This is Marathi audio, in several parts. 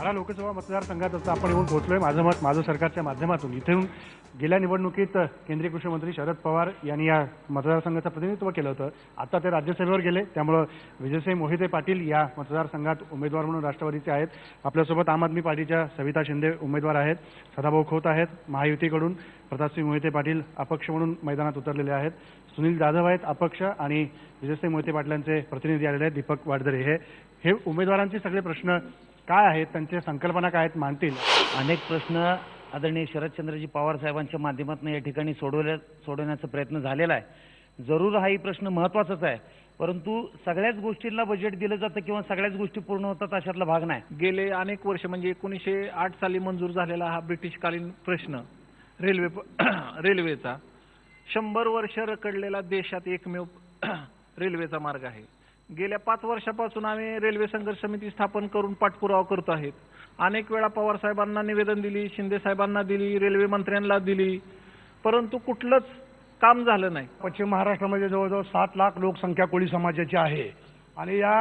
12 लोकसभा मतदारसंघात असं आपण येऊन पोहोचलोय माझं मत माझं सरकारच्या माध्यमातून. इथून गेल्या निवडणुकीत केंद्रीय कृषी मंत्री शरद पवार यांनी या मतदारसंघाचं प्रतिनिधित्व केलं होतं. आता ते राज्यसभेवर गेले, त्यामुळे विजयसिंह मोहिते पाटील या मतदारसंघात उमेदवार म्हणून राष्ट्रवादीचे आहेत. आपल्यासोबत आम आदमी पार्टीच्या सविता शिंदे उमेदवार आहेत, सदाभाऊ खोत आहेत, महायुतीकडून प्रतापसिंह मोहिते पाटील अपक्ष म्हणून मैदानात उतरलेले आहेत, सुनील जाधव आहेत अपक्ष, आणि विजयसिंह मोहिते पाटलांचे प्रतिनिधी आलेले आहेत दीपक वाडदरे. हे उमेदवारांचे सगळे प्रश्न काय आहेत, त्यांच्या संकल्पना काय आहेत मांडतील. अनेक प्रश्न आदरणीय शरदचंद्रजी पवार साहेबांच्या माध्यमातून या ठिकाणी सोडवण्याचा प्रयत्न झालेला आहे. जरूर हाही प्रश्न महत्त्वाचाच आहे, परंतु सगळ्याच गोष्टींना बजेट दिलं जातं किंवा सगळ्याच गोष्टी पूर्ण होतात अशातला भाग नाही. गेले अनेक वर्ष म्हणजे 1908 साली मंजूर झालेला हा ब्रिटिशकालीन प्रश्न रेल्वेचा 100 वर्ष रखडलेला देशात एकमेव रेल्वेचा मार्ग आहे. गेल्या 5 वर्षापासून आम्ही रेल्वे संघर्ष समिती स्थापन करून पाठपुरावा करतो आहेत. अनेक वेळा पवार साहेबांना निवेदन दिली, शिंदे साहेबांना दिली, रेल्वे मंत्र्यांना दिली, परंतु कुठलंच काम झालं नाही. पश्चिम महाराष्ट्रामध्ये जवळजवळ 7 लाख लोकसंख्या कोळी समाजाची आहे आणि या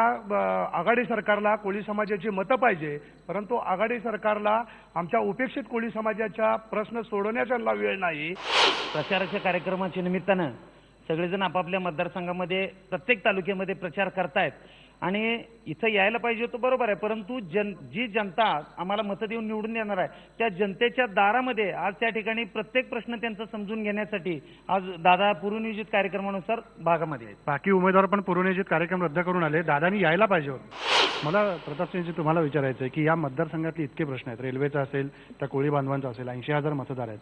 आघाडी सरकारला कोळी समाजाची मतं पाहिजे, परंतु आघाडी सरकारला आमच्या उपेक्षित कोळी समाजाच्या प्रश्न सोडवण्याचा वेळ नाही. प्रचाराच्या कार्यक्रमाच्या निमित्तानं सगळेजण आपापल्या मतदारसंघामध्ये प्रत्येक तालुक्यामध्ये प्रचार करतायत आणि इथं यायला पाहिजे होतं, बरोबर आहे, परंतु जी जनता आम्हाला मतं देऊन निवडून देणार आहे त्या जनतेच्या दारामध्ये आज त्या ठिकाणी प्रत्येक प्रश्न त्यांचा समजून घेण्यासाठी आज दादा पूर्वनियोजित कार्यक्रमानुसार भागामध्ये आहेत. बाकी उमेदवार पण पूर्वनियोजित कार्यक्रम रद्द करून आले, दादांनी यायला पाहिजे होतं. मला प्रतापसिंहजी तुम्हाला विचारायचं आहे की या मतदारसंघातले इतके प्रश्न आहेत, रेल्वेचा असेल, त्या कोळी बांधवांचा असेल, 80,000 मतदार आहेत,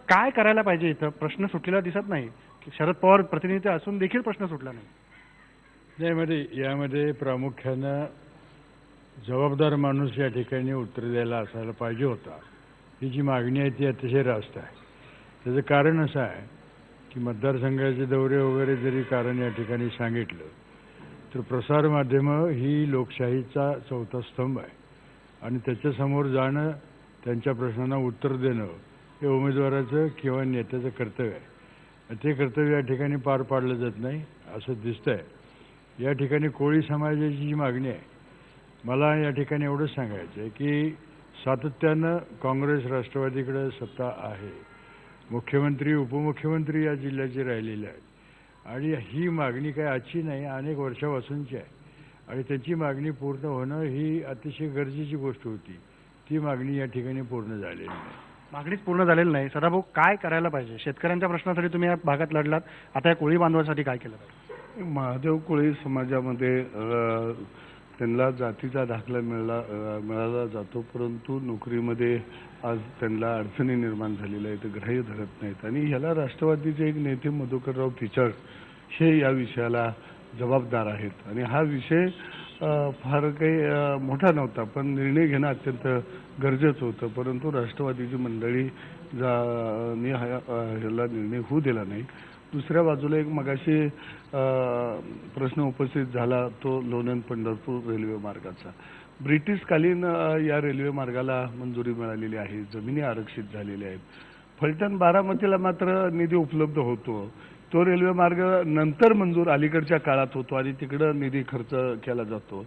काय करायला पाहिजे? इथं प्रश्न सुटलेला दिसत नाही. शरद पवार प्रतिनिधी असून देखील प्रश्न सुटला नाही. यामध्ये प्रामुख्यानं जबाबदार माणूस या ठिकाणी उत्तर द्यायला असायला पाहिजे होता. ही जी मागणी आहे ती अतिशय रास्त आहे. त्याचं कारण असं आहे की मतदारसंघाचे दौरे वगैरे जरी कारण या ठिकाणी सांगितलं तर प्रसारमाध्यमं ही लोकशाहीचा चौथा स्तंभ आहे आणि त्याच्यासमोर जाणं, त्यांच्या प्रश्नांना उत्तर देणं हे उमेदवाराचं किंवा नेत्याचं कर्तव्य आहे. ते कर्तव्य या ठिकाणी पार पाडलं जात नाही असं दिसतंय. या ठिकाणी कोळी समाजाची जी मागणी आहे, मला या ठिकाणी एवढंच सांगायचं आहे की सातत्यानं काँग्रेस राष्ट्रवादीकडे सत्ता आहे, मुख्यमंत्री उपमुख्यमंत्री या जिल्ह्याचे राहिलेले आहेत आणि ही मागणी काय आजची नाही, अनेक वर्षापासूनची आहे आणि त्याची मागणी पूर्ण होणं ही अतिशय गरजेची गोष्ट होती. ती मागणी या ठिकाणी पूर्ण झालेली नाही. मागणीच पूर्ण झालेली नाही. सदाभाऊ, काय करायला पाहिजे? शेतकऱ्यांच्या प्रश्नासाठी तुम्ही या भागात लढलात, आता या कोळी बांधवांसाठी काय केलं पाहिजे? महादेव कोळी समाजामध्ये त्यांना जातीचा दाखला मिळाला जातो, परंतु नोकरीमध्ये आज त्यांना अडचणी निर्माण झालेल्या आहेत, ग्राह्य धरत नाहीत आणि ह्याला राष्ट्रवादीचे एक नेते मधुकरराव पिचड हे या विषयाला जबाबदार आहेत आणि हा विषय फार काही मोठा नव्हता, पण निर्णय घेणं अत्यंत गरजेचं होतं, परंतु राष्ट्रवादीची मंडळी ह्याला निर्णय होऊ दिला नाही. दुसऱ्या बाजूला एक मगाशी प्रश्न उपस्थित झाला तो लोणंद पंढरपूर रेल्वे मार्गाचा. ब्रिटिशकालीन या रेल्वे मार्गाला मंजुरी मिळालेली आहे, जमिनी आरक्षित झालेल्या आहेत. फलटण बारामतीला मात्र निधी उपलब्ध होतो. तो रेल्वे मार्ग नंतर मंजूर अलीकडच्या काळात होतो आणि तिकडं निधी खर्च केला जातो.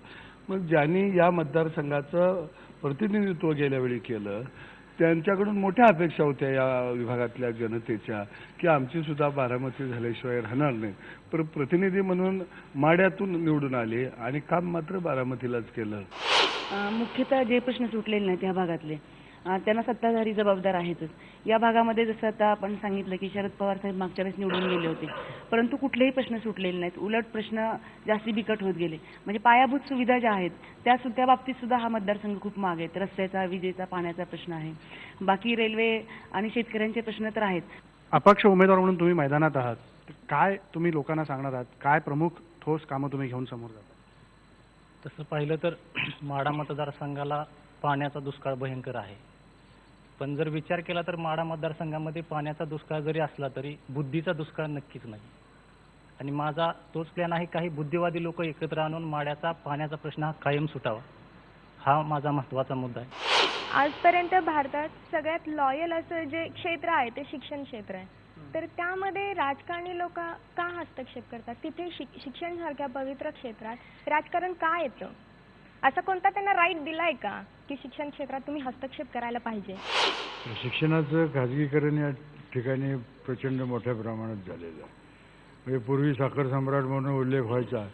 मग ज्यांनी या मतदारसंघाचं प्रतिनिधित्व गेल्या वेळी केलं त्यांच्याकडून मोठ्या अपेक्षा होत्या या विभागातल्या जनतेच्या की आमची सुद्धा बारामती झाल्याशिवाय राहणार नाही, पण प्रतिनिधी म्हणून माड्यातून निवडून आले आणि काम मात्र बारामतीलाच केलं. मुख्यतः जे प्रश्न सुटलेले नाहीत या भागातले त्यांना सत्ताधारी जबाबदार आहेतच. या भागामध्ये जसं आता आपण सांगितलं की शरद पवार साहेब मागच्या वेळेस निवडून गेले होते, परंतु कुठलेही प्रश्न सुटलेले नाहीत, उलट प्रश्न जास्ती बिकट होत गेले. म्हणजे पायाभूत सुविधा ज्या आहेत त्या बाबतीत सुद्धा हा मतदारसंघ खूप मागे आहेत. रस्त्याचा, विजेचा, पाण्याचा प्रश्न आहे. बाकी रेल्वे आणि शेतकऱ्यांचे प्रश्न तर आहेत. अपक्ष उमेदवार म्हणून तुम्ही मैदानात आहात, काय तुम्ही लोकांना सांगणार आहात? काय प्रमुख ठोस कामं तुम्ही घेऊन समोर जाता? तसं पाहिलं तर माढा मतदारसंघाला पाण्याचा दुष्काळ भयंकर आहे, पण जर विचार केला तर माढा मतदारसंघामध्ये पाण्याचा दुष्काळ जरी असला तरी बुद्धीचा दुष्काळ नक्कीच नाही. आणि माझा तोच प्लॅन आहे, काही बुद्धिवादी लोक एकत्र आणून माढ्याचा पाण्याचा प्रश्न हा कायम सुटावा, हा माझा महत्त्वाचा मुद्दा आहे. आजपर्यंत भारतात सगळ्यात लॉयल असं जे क्षेत्र आहे ते शिक्षण क्षेत्र आहे, तर त्यामध्ये राजकारणी लोक का हस्तक्षेप करतात? तिथे शिक्षण सारख्या पवित्र क्षेत्रात राजकारण का येतं? असा कोणता त्यांना राईट दिलाय का की शिक्षण क्षेत्रात तुम्ही हस्तक्षेप करायला पाहिजे? शिक्षणाचं खाजगीकरण या ठिकाणी प्रचंड मोठ्या प्रमाणात झालेलं आहे. म्हणजे पूर्वी साखर सम्राट म्हणून उल्लेख व्हायचा,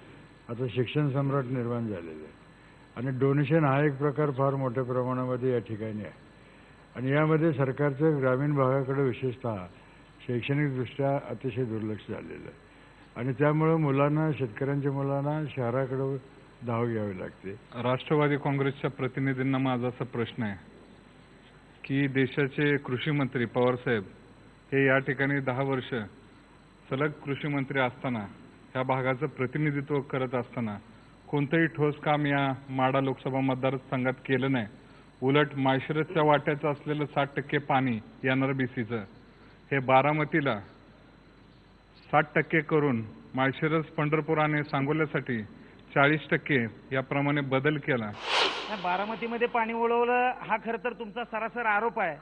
आता शिक्षण सम्राट निर्माण झालेलं आहे. आणि डोनेशन हा एक प्रकार फार मोठ्या प्रमाणामध्ये या ठिकाणी आहे. आणि यामध्ये सरकारचं ग्रामीण भागाकडे विशेषतः शैक्षणिकदृष्ट्या अतिशय दुर्लक्ष झालेलं आहे. आणि त्यामुळं मुलांना, शेतकऱ्यांच्या मुलांना शहराकडे धाव घ्यावी लागते. राष्ट्रवादी काँग्रेसच्या प्रतिनिधींना माझा असा प्रश्न आहे की देशाचे कृषी मंत्री पवारसाहेब हे या ठिकाणी 10 वर्ष सलग कृषी मंत्री असताना, ह्या भागाचं प्रतिनिधित्व करत असताना कोणतंही ठोस काम या माढा लोकसभा मतदारसंघात केलं नाही. उलट माळशिरसच्या वाट्याचं असलेलं 60% पाणी NRBCचं हे बारामतीला 60% करून माळशिरस, पंढरपूर आणि सांगोल्यासाठी 40% याप्रमाणे बदल केला. बारामतीमध्ये पाणी वळवलं हा खरं तर तुमचा सरासर आरोप आहे.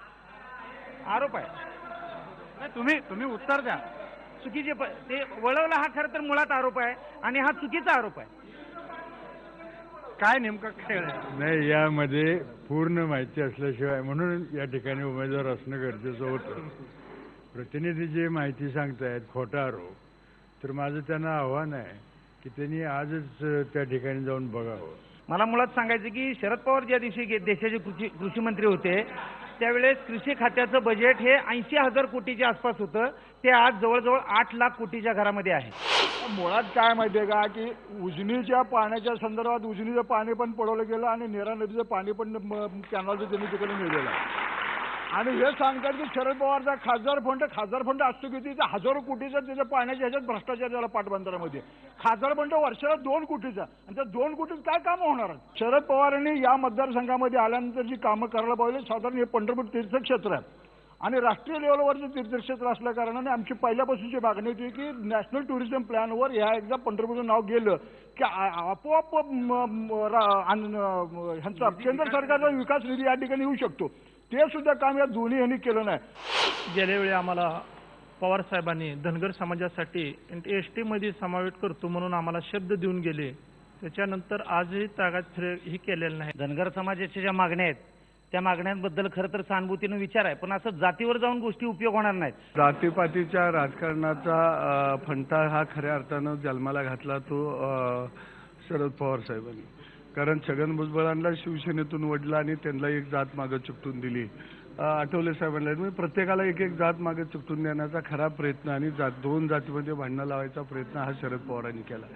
तुम्ही उत्तर द्या. चुकीचे ते वळवलं हा खरं तर मुळात आरोप आहे आणि हा चुकीचा आरोप आहे. काय नेमका खेळ आहे? नाही, यामध्ये पूर्ण माहिती असल्याशिवाय, म्हणून या ठिकाणी उमेदवार असणं गरजेचं होतं. प्रतिनिधी जे माहिती सांगतायत खोटा आरोप, तर माझं त्यांना आव्हान आहे की त्यांनी आजच त्या ठिकाणी जाऊन बघावं. मला मुळात सांगायचं की शरद पवार ज्या दिवशी देशाचे कृषी मंत्री होते त्यावेळेस कृषी खात्याचं बजेट हे 80,000 कोटीच्या आसपास होतं. ते आज जवळजवळ 8 लाख कोटीच्या घरामध्ये आहे. मुळात काय माहितीये का की उजनीच्या पाण्याच्या संदर्भात उजनीचं पाणी पण पडवलं गेलं आणि नेरा नदीचं पाणी पण कॅनलचं त्यांनी तिकडे नेलेलं आहे. आणि हे सांगतात की शरद पवारचा खासदार फंड असतो किती, 1000 कोटीचा त्याच्या पाण्याच्या ह्याच्यात भ्रष्टाचार झाला पाटबंधाऱ्यामध्ये. खासदार फंड वर्षाला 2 कोटीचा, आणि त्या 2 कोटीत काय कामं होणार? शरद पवारांनी या मतदारसंघामध्ये आल्यानंतर जी कामं करायला पाहिजे, साधारण हे पंढरपूर तीर्थक्षेत्र आहे आणि राष्ट्रीय लेवलवरचं तीर्थक्षेत्र असल्या कारणाने आमची पहिल्यापासूनची मागणी होती की नॅशनल टुरिझम प्लॅनवर ह्या एकदा पंढरपूरचं नाव गेलं की आपोआप ह्यांचा केंद्र सरकारचा विकास निधी या ठिकाणी येऊ शकतो. ते सुद्धा काम या दोन्ही यांनी केलं नाही. गेल्या वेळी आम्हाला पवार साहेबांनी धनगर समाजासाठी ST मध्ये समावेश करतो म्हणून आम्हाला शब्द देऊन गेले. त्याच्यानंतर आजही तागात ही केलेलं नाही. धनगर समाजाच्या ज्या मागण्या आहेत त्या मागण्यांबद्दल खरं तर सहानुभूतीनं विचार आहे, पण असं जातीवर जाऊन गोष्टी उपयोग होणार नाहीत. जातीपातीच्या राजकारणाचा फंटा हा खऱ्या अर्थानं जन्माला घातला तो शरद पवार साहेबांनी. कारण छगन भुजबळांना शिवसेनेतून वडला आणि त्यांना एक जात मागं चिकटून दिली. आठवले साहेबांना म्हणजे प्रत्येकाला एक जात मागे चिकटून देण्याचा खरा प्रयत्न आणि 2 जातीमध्ये भांडणं लावायचा प्रयत्न हा शरद पवारांनी केला.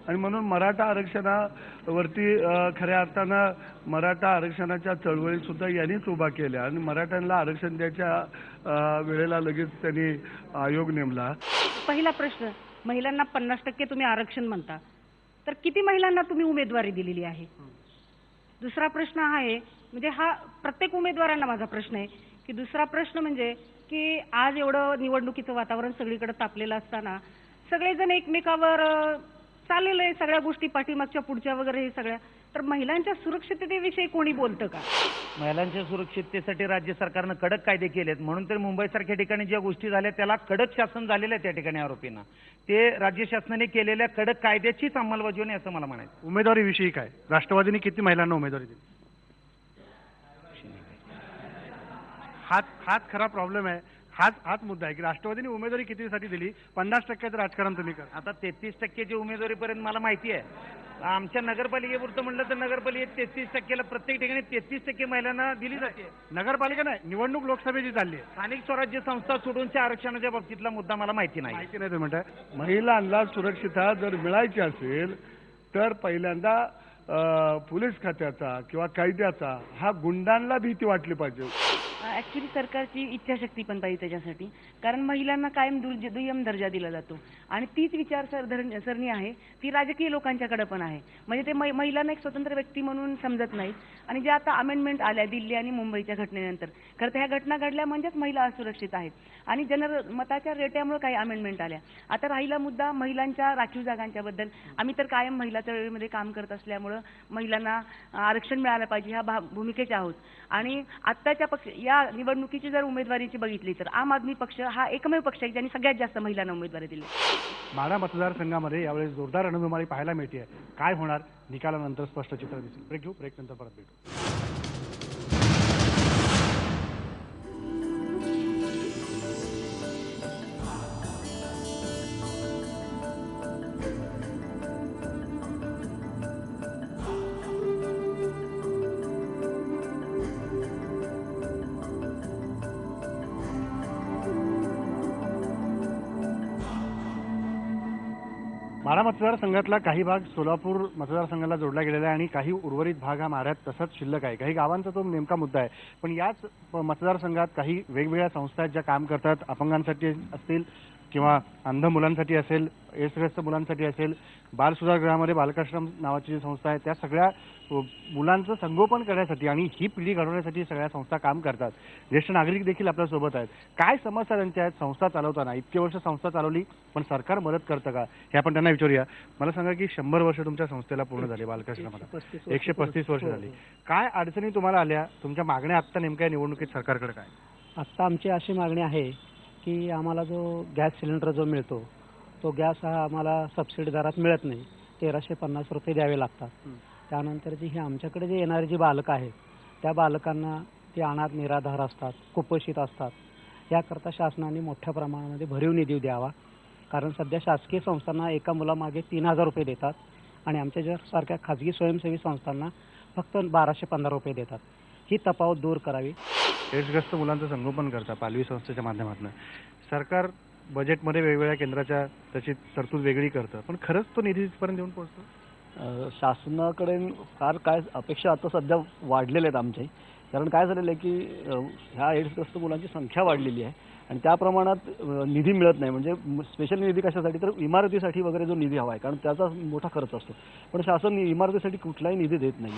आणि म्हणून मराठा आरक्षणावरती खऱ्या अर्थानं मराठा आरक्षणाच्या चळवळी सुद्धा यांनीच उभा केल्या आणि मराठ्यांना आरक्षण द्यायच्या वेळेला लगेच त्यांनी आयोग नेमला. पहिला प्रश्न, महिलांना 50% तुम्ही आरक्षण म्हणता, तर किती महिलांना तुम्ही उमेदवारी दिलेली आहे? दुसरा प्रश्न आहे, म्हणजे हा प्रत्येक उमेदवारांना माझा प्रश्न आहे की दुसरा प्रश्न म्हणजे की आज एवढं निवडणुकीचं वातावरण सगळीकडे तापलेलं असताना सगळेजण एकमेकावर चाललेलं आहे, सगळ्या गोष्टी पाठीमागच्या पुढच्या वगैरे हे सगळ्या, तर महिलांच्या सुरक्षिततेविषयी कोणी बोलतं का? महिलांच्या सुरक्षिततेसाठी राज्य सरकारनं कडक कायदे केलेत, म्हणून तर मुंबईसारख्या ठिकाणी ज्या गोष्टी झाल्या त्याला कडक शासन झालेलं आहे. त्या ठिकाणी आरोपींना ते राज्य शासनाने केलेल्या कडक कायद्याचीच अंमलबजावणी असं मला म्हणायचं. उमेदवारीविषयी काय, राष्ट्रवादीने किती महिलांना उमेदवारी दिली? हाच खरा प्रॉब्लेम आहे. हाच मुद्दा आहे की राष्ट्रवादीने उमेदवारी कितीसाठी दिली? 50%चं राजकारण तुम्ही करा. आता 33% उमेदवारीपर्यंत मला माहिती आहे. आमच्या नगरपालिकेपुरतं म्हणलं तर नगरपालिकेत 33%ला प्रत्येक ठिकाणी 33% महिलांना दिली जाते. नगरपालिका नाही, निवडणूक लोकसभेची चालली आहे. स्थानिक स्वराज्य संस्था सोडूनच्या आरक्षणाच्या बाबतीतला मुद्दा मला माहिती नाही. माहिती नाही तुम्ही म्हणताय. महिलांना सुरक्षितता जर मिळायची असेल तर पहिल्यांदा पोलीस खात्याचा किंवा कायद्याचा हा गुंडांना भीती वाटली पाहिजे. ऍक्च्युली सरकारची इच्छाशक्ती पण पाहिजे त्याच्यासाठी, कारण महिलांना कायम दुय्यम दर्जा दिला जातो आणि तीच विचारसरणी आहे ती राजकीय लोकांच्याकडे पण आहे. म्हणजे ते महिलांना एक स्वतंत्र व्यक्ती म्हणून समजत नाहीत. आणि जे आता अमेंडमेंट आल्या दिल्ली आणि मुंबईच्या घटनेनंतर, खरं तर ह्या घटना घडल्या म्हणजेच महिला असुरक्षित आहेत आणि जनमताच्या रेट्यामुळे काही अमेंडमेंट आल्या. आता राहिला मुद्दा महिलांच्या राखीव जागांच्या बद्दल. आम्ही तर कायम महिला चळवळीमध्ये काम करत असल्यामुळं महिलांना आरक्षण मिळालं पाहिजे ह्या भूमिकेचे आहोत. आणि आत्ताच्या या निवडणुकीची जर उमेदवारीची बघितली तर आम आदमी पक्ष हा एकमेव पक्ष आहे ज्यांनी सगळ्यात जास्त महिलांना उमेदवारी दिली. माढा मतदारसंघामध्ये यावेळेस जोरदार रणधुमाळी पाहायला मिळते. काय होणार निकालानंतर स्पष्ट चित्र दिसेल. ब्रेक घेऊ, ब्रेक नंतर परत भेटू. माढा मतदारसंघातला काही भाग सोलापूर मतदारसंघाला जोडला गेलेला आहे आणि काही उर्वरित भाग हा माढ्यात तसाच शिल्लक आहे. काही गावांचा तो नेमका मुद्दा आहे. पण याच मतदारसंघात काही वेगवेगळ्या संस्था आहेत ज्या काम करतात. अपंगांसाठी असतील किंवा अंध मुलांसाठी असेल, एड्सग्रस्त मुलांसाठी असेल, बाल सुधारगृहामध्ये बालकाश्रम नावाची जी संस्था आहे त्या सगळ्या मुलांचं संगोपन करण्यासाठी आणि ही पिढी घडवण्यासाठी सगळ्या संस्था काम करतात. ज्येष्ठ नागरिक देखील आपल्यासोबत आहेत. काय समस्या त्यांच्या आहेत संस्था चालवताना? इतके वर्ष संस्था चालवली पण सरकार मदत करतं का हे आपण त्यांना विचारूया. मला सांगा की 100 वर्ष तुमच्या संस्थेला पूर्ण झाले, बालकाश्रमाला 135 वर्ष झाली. काय अडचणी तुम्हाला आल्या? तुमच्या मागण्या आत्ता नेमक्या निवडणुकीत सरकारकडे काय? आत्ता आमची अशी मागणी आहे की आम्हाला जो गॅस सिलेंडर जो मिळतो तो गॅस हा आम्हाला सबसिडी दरात मिळत नाही. 1350 रुपये द्यावे लागतात. त्यानंतर जी ही आमच्याकडे जे येणारी जी बालकं आहेत त्या बालकांना ते अनाथ निराधार असतात, कुपोषित असतात. याकरता शासनाने मोठ्या प्रमाणामध्ये भरीव निधी द्यावा. कारण सध्या शासकीय संस्थांना एका मुलामागे 3000 रुपये देतात आणि आमच्या ज्यासारख्या खाजगी स्वयंसेवी संस्थांना फक्त 1215 रुपये देतात. ही तफावत दूर करावी. एड्सग्रस्त मुलांचं संगोपन करता पालवी संस्थेच्या माध्यमातून सरकार बजेटमध्ये वेगवेगळ्या केंद्राच्या त्याची तरतूद वेगळी करतं, पण खरंच तो निधी तिथपर्यंत येऊन पोहोचतो? शासनाकडे फार काय अपेक्षा आता सध्या वाढलेल्या आहेत आमच्या. कारण काय झालेलं आहे की ह्या एड्सग्रस्त मुलांची संख्या वाढलेली आहे आणि त्या प्रमाणात निधी मिळत नाही. म्हणजे स्पेशल निधी कशासाठी तर इमारतीसाठी वगैरे जो निधी हवा आहे, कारण त्याचा मोठा खर्च असतो. पण शासन इमारतीसाठी कुठलाही निधी देत नाही.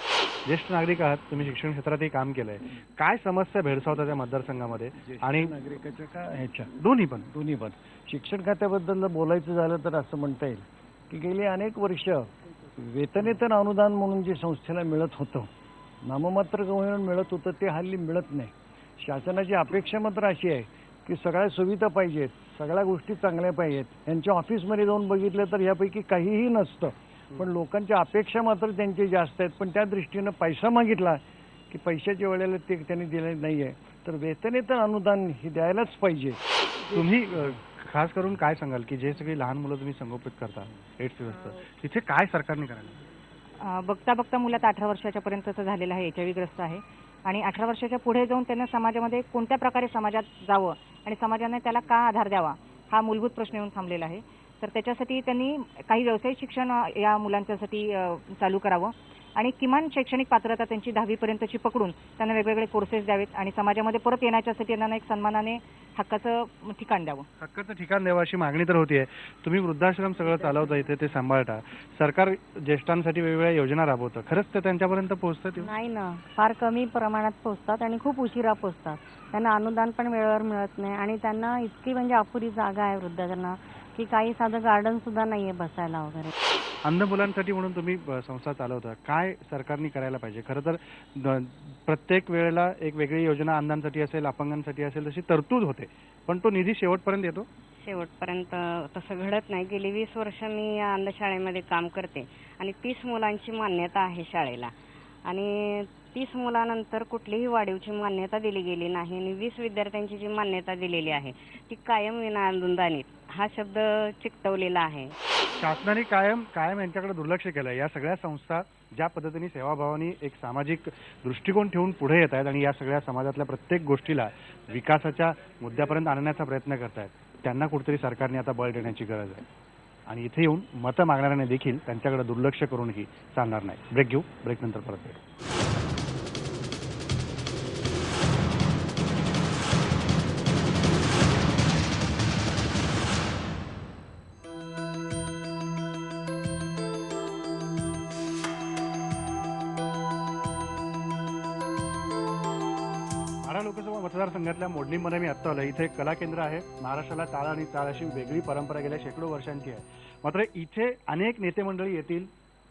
ज्येष्ठ नागरिक आहात तुम्ही, शिक्षण क्षेत्रातही काम केलंय. काय समस्या भेडसावतात त्या मतदारसंघामध्ये? आणि नागरिकाच्या का ह्याच्या दोन्ही पण शिक्षण खात्याबद्दल बोलायचं झालं तर असं म्हणता येईल की गेली अनेक वर्ष वेतनेतर अनुदान म्हणून जे संस्थेला मिळत होतं, नाममात्र गव्हर्नमेंट मिळत होतं, ते हल्ली मिळत नाही. शासनाची अपेक्षा मात्र अशी आहे की सगळ्या सुविधा पाहिजेत, सगळ्या गोष्टी चांगल्या पाहिजेत. यांच्या ऑफिसमध्ये जाऊन बघितलं तर यापैकी काहीही नसतं. पण लोकांच्या अपेक्षा मात्र त्यांची जास्त आहेत. पण त्या दृष्टीनं पैसा मागितला की पैशाच्या वेळेला ते त्यांनी दिले नाही आहे. तर वेतनेतर अनुदान हे द्यायलाच पाहिजे. तुम्ही खास करून काय सांगाल की जे सगळी लहान मुलं तुम्ही संगोपित करता एड्सग्रस्त, तिथे काय सरकारने करायला? बघता बघता मुलात 18 वर्षाच्या पर्यंतचं झालेलं आहे, HIV ग्रस्त आहे आणि 18 वर्षाच्या पुढे जाऊन त्यांना समाजामध्ये कोणत्या प्रकारे समाजात जावं आणि समाजाने त्याला का आधार द्यावा हा मूलभूत प्रश्न येऊन थांबलेला आहे. तर त्याच्यासाठी त्यांनी काही व्यावसायिक शिक्षण या मुलांच्यासाठी चालू करावं आणि किमान शैक्षणिक पात्रता त्यांची 10वी पर्यंतची पकडून त्यांना वेगवेगळे कोर्सेस द्यावेत आणि समाजामध्ये परत येण्याच्यासाठी त्यांना एक सन्मानाने हक्काचं ठिकाण द्यावं. हक्काचं ठिकाण द्यावं अशी मागणी तर होतीये. तुम्ही वृद्धाश्रम सगळं चालवता, इथे ते सांभाळता, सरकार ज्येष्ठांसाठी वेगवेगळ्या योजना राबवतं, खरंच ते त्यांच्यापर्यंत पोहोचतं? नाही ना, फार कमी प्रमाणात पोहोचतात आणि खूप उशिरा पोहोचतात. त्यांना अनुदान पण वेळेवर मिळत नाही आणि त्यांना इतकी म्हणजे अपुरी जागा आहे वृद्धांना की काही साधं गार्डन सुद्धा नाहीये बसायला वगैरे. अंध मुलांसाठी म्हणून तुम्ही संस्था चालवता, काय सरकारने करायला पाहिजे? खरं तर प्रत्येक वेळेला एक वेगळी योजना अंधांसाठी असेल, अपंगांसाठी असेल तशी तरतूद होते, पण तो निधी शेवटपर्यंत येतो? शेवटपर्यंत तसं घडत नाही. गेली 20 वर्ष मी या अंधशाळेमध्ये काम करते आणि 30 मुलांची मान्यता आहे शाळेला आणि 30 मुलांनंतर कुठलीही वाढीवची मान्यता दिली गेली नाही आणि 20 विद्यार्थ्यांची जी मान्यता दिलेली आहे ती कायम विना अनुदानित हा शब्द चिकटवलेला आहे. शासनाने कायम यांच्याकडे दुर्लक्ष केलं. या सगळ्या संस्था ज्या पद्धतीने सेवाभावाने एक सामाजिक दृष्टिकोन ठेवून पुढे येत आहेत आणि या सगळ्या समाजातल्या प्रत्येक गोष्टीला विकासाच्या मुद्द्यापर्यंत आणण्याचा प्रयत्न करतायत, त्यांना कुठेतरी सरकारने आता बळ देण्याची गरज आहे. आणि इथे येऊन मतं मागणाऱ्याने देखील त्यांच्याकडे दुर्लक्ष करूनही चालणार नाही. ब्रेक घेऊ, ब्रेक नंतर परत भेटू. माढा लोकसभा मतदारसंघातल्या मोडणीमध्ये मी आत्ता आलो. इथे कला केंद्र आहे. महाराष्ट्राला टाळ आणि चाळ अशी वेगळी परंपरा गेल्या शेकडो वर्षांची आहे. मात्र इथे अनेक नेते मंडळी येतील,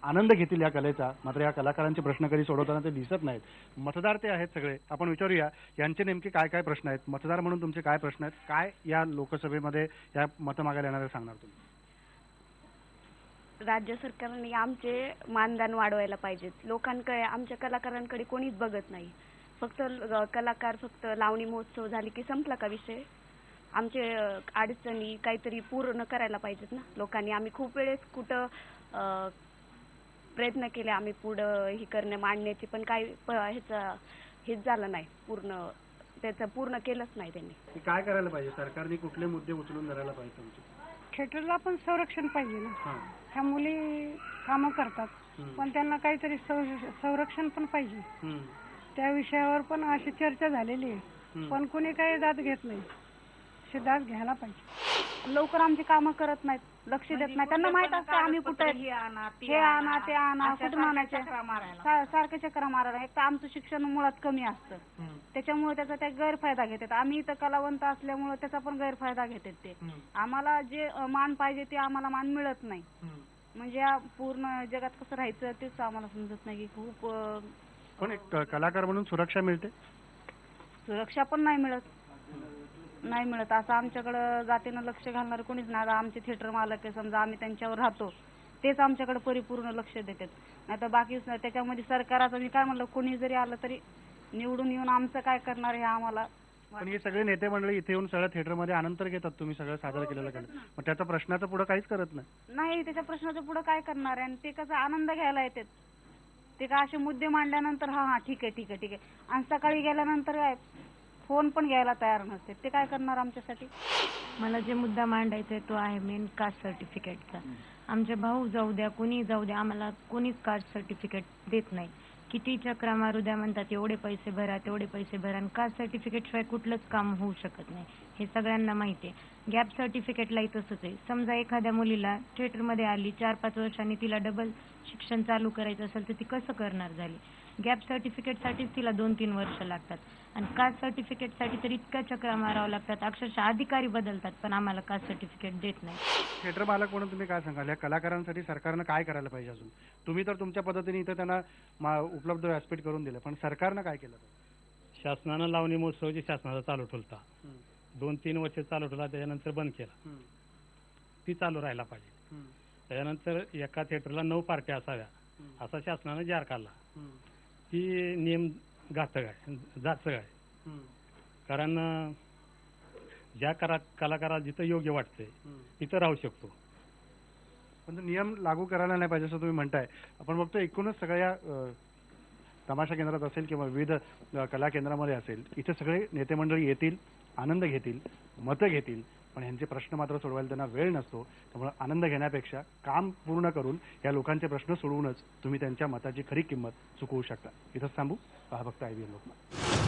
आनंद घेतील या कलेचा. मात्र या कलाकारांचे प्रश्न कधी सोडवताना ते दिसत नाहीत. मतदार ते आहेत सगळे. आपण विचारूया यांचे नेमके काय काय प्रश्न आहेत, मतदार म्हणून तुमचे काय प्रश्न आहेत, काय या लोकसभेमध्ये या मतं मागायला येणारे सांगणार तुम्ही? राज्य सरकारने आमचे मानधन वाढवायला पाहिजेत. लोकांकडे, आमच्या कलाकारांकडे कोणीच बघत नाही. फक्त कलाकार फक्त लावणी महोत्सव झाली की संपला का विषय. आमचे अडचणी काहीतरी पूर्ण करायला पाहिजेत ना लोकांनी. आम्ही खूप वेळेस कुठं प्रयत्न केले आम्ही पुढं हे करणे मांडण्याची, पण काही ह्याचं हेच झालं नाही, त्याचं पूर्ण केलंच नाही त्यांनी. काय करायला पाहिजे सरकारने, कुठले मुद्दे उचलून धरायला पाहिजे तुमचे? थिएटरला पण संरक्षण पाहिजे ना. ह्या मुली कामं करतात पण त्यांना काहीतरी संरक्षण पण पाहिजे. त्या विषयावर पण अशी चर्चा झालेली आहे पण कोणी काही दाद घेत नाही. दाद घ्यायला पाहिजे. लवकर आमची कामं करत नाहीत, लक्ष देत नाही. त्यांना माहित असतं आम्ही कुठे हे आणा ते आणा, कुठून आणायचे, सारखे चक्रा मारायला. एक तर आमचं शिक्षण मुळात कमी असतं त्याच्यामुळे त्याचा त्या गैरफायदा घेतात. आम्ही इथं कलावंत असल्यामुळे त्याचा पण गैरफायदा घेतात ते. आम्हाला जे मान पाहिजे ते आम्हाला मान मिळत नाही. म्हणजे या पूर्ण जगात कसं राहायचं तेच आम्हाला समजत नाही की खूप. पण एक कलाकार म्हणून सुरक्षा मिळते? सुरक्षा पण नाही मिळत. असं आमच्याकडं जातीनं लक्ष घालणार कोणीच नाही. आमचे थिएटर मालक आहे समजा, आम्ही त्यांच्यावर राहतो तेच आमच्याकडे परिपूर्ण लक्ष देतात. नाही तर बाकी त्याच्यामध्ये सरकाराचं मी काय म्हणलं, कोणी जरी आलं तरी निवडून येऊन आमचं काय करणार हे आम्हाला. पण हे सगळे नेते मंडळी इथे येऊन सगळ्या थिएटरमध्ये आनंद तर घेतात तुम्ही सगळं सादर केलेलं कला, मग त्याच्या प्रश्नाचं पुढे काहीच करत नाही. त्याच्या प्रश्नाचं पुढे काय करणार आहे. आणि ते कसं आनंद घ्यायला येतात. ते का असे मुद्दे मांडल्यानंतर हा ठीक आहे आणि सकाळी गेल्यानंतर काय फोन पण घ्यायला तयार नसते. ते काय करणार आमच्यासाठी. मला जे मुद्दा मांडायचा आहे तो आहे मेन कास्ट सर्टिफिकेटचा. आमचे भाऊ जाऊ द्या, कोणी जाऊ द्या, आम्हाला कोणीच कास्ट सर्टिफिकेट देत नाही. किती चक्रा मारू द्या म्हणतात, एवढे पैसे भरा तेवढे पैसे भरा, आणि कास्ट सर्टिफिकेट शिवाय कुठलंच काम होऊ शकत नाही हे सगळ्यांना माहिती आहे. गॅप सर्टिफिकेटलाही तसंच आहे. समजा एखाद्या मुलीला थिएटरमध्ये आली 4-5 वर्षांनी तिला डबल शिक्षण चालू करायचं असेल तर ती कसं करणार झाली. गॅप सर्टिफिकेटसाठीच तिला 2-3 वर्ष लागतात आणि कास्ट सर्टिफिकेटसाठी तर इतक्या चक्रा मारावं लागतात. अक्षरशः अधिकारी बदलतात पण आम्हाला कास्ट सर्टिफिकेट देत नाही. थिएटर मालक म्हणून तुम्ही काय सांगाल या कलाकारांसाठी सरकारनं काय करायला पाहिजे अजून? तुम्ही तर तुमच्या पद्धतीने इथं त्यांना उपलब्ध व्यासपीठ करून दिलं, पण सरकारनं काय केलं? शासनानं लावणी महोत्सवाची शासनाचा चालू ठेवता 2-3 वर्ष चालू ठेवला, त्याच्यानंतर बंद केला. ती चालू राहायला पाहिजे. त्याच्यानंतर एका थिएटरला 9 पार्ट्या असाव्या असा शासनानं जाहीर काढला. ही नियम घातक आहे, जाचक आहे. कारण ज्या कलाकाराला जिथं योग्य वाटतंय तिथं राहू शकतो. पण नियम लागू करायला नाही पाहिजे असं तुम्ही म्हणताय. आपण बघतो एकूणच सगळ्या तमाशा केंद्रात असेल किंवा विविध कला केंद्रामध्ये असेल, इथे सगळे नेते मंडळी येतील, आनंद घेतील, मतं घेतील, पण ह्यांचे प्रश्न मात्र सोडवायला त्यांना वेळ नसतो. त्यामुळे आनंद घेण्यापेक्षा काम पूर्ण करून या लोकांचे प्रश्न सोडवूनच तुम्ही त्यांच्या मताची खरी किंमत चुकवू शकता. इथंच थांबू. पहा फक्त IBN लोकमत.